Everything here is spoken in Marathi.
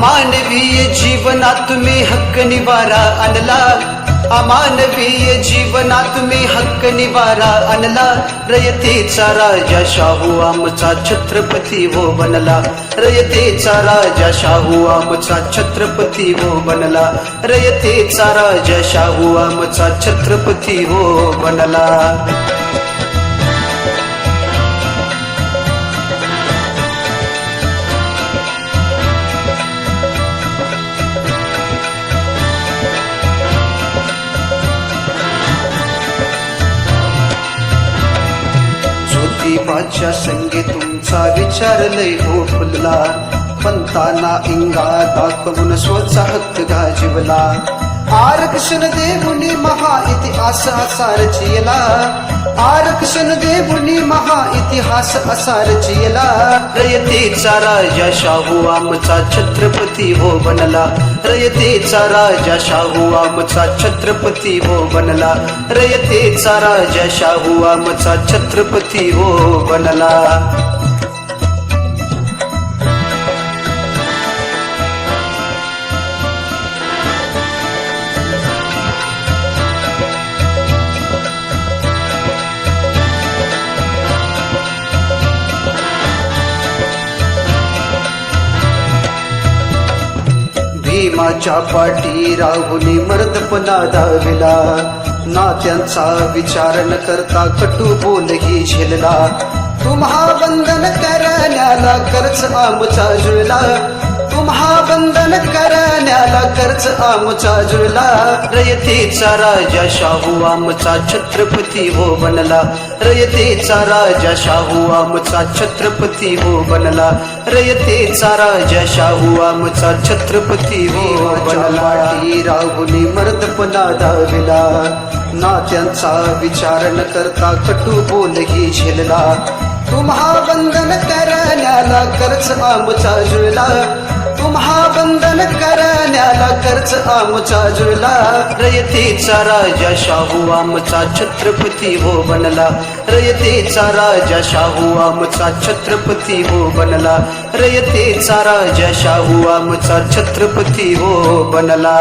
अमानवीय जीवनात तुम्ही हक्क निवारा आणला, अमानवीय जीवनात तुम्ही हक्क निवारा आणला। रयतेचा राजा शाहू आमचा छत्रपती हो बनला, रयतेचा राजा शाहू आमचा छत्रपती हो बनला, रयतेचा राजा शाहू आमचा छत्रपती हो बनला। ज्योतिबाच्या संगे तुमचा विचार लय हो फुलला, पंतांना इंगा दाखवून स्वचा हक्क गाजवला। आरक्षण देऊनी महाइतिहास असा रचिला, आरक्षण देऊनी महाइतिहास असा रचिला। रयतेचा राजा शाहू आमचा छत्रपती हो बनला, रयतेचा राजा शाहू आमचा छत्रपती हो बनला, रयतेचा राजा शाहू आमचा छत्रपती हो बनला। भीमाच्या पाठी राहुनी मर्दपणा दाविला, नात्यांचा विचार न करता कटू बोलही झेलला। तुम्हा बंधन करण्याला कर्ज आमचा जुळला, तुम्हा बंधन करण्याला कर्ज आमचा जुळला। रयतेचा राजा शाहू आमचा छत्रपती हो बनला, रयतेचा राजा शाहू आमचा छत्रपती हो बनला, रयतेचा राजा शाहू आमचा छत्रपती हो बनला। राहुनी मर्दपणा दाविला, नात्यांचा विचार न करता कटू बोलही झेलला। तुम्हा बंधन करण्याला कर्ज आमचा जुळला, तुम्हा बंधन करण्याला कर्ज आमचा जुळला। रयतेचा राजा शाहू आमचा छत्रपती हो बनला, रयतेचा राजा शाहू आमचा छत्रपती हो बनला, रयतेचा राजा शाहू आमचा छत्रपती हो बनला।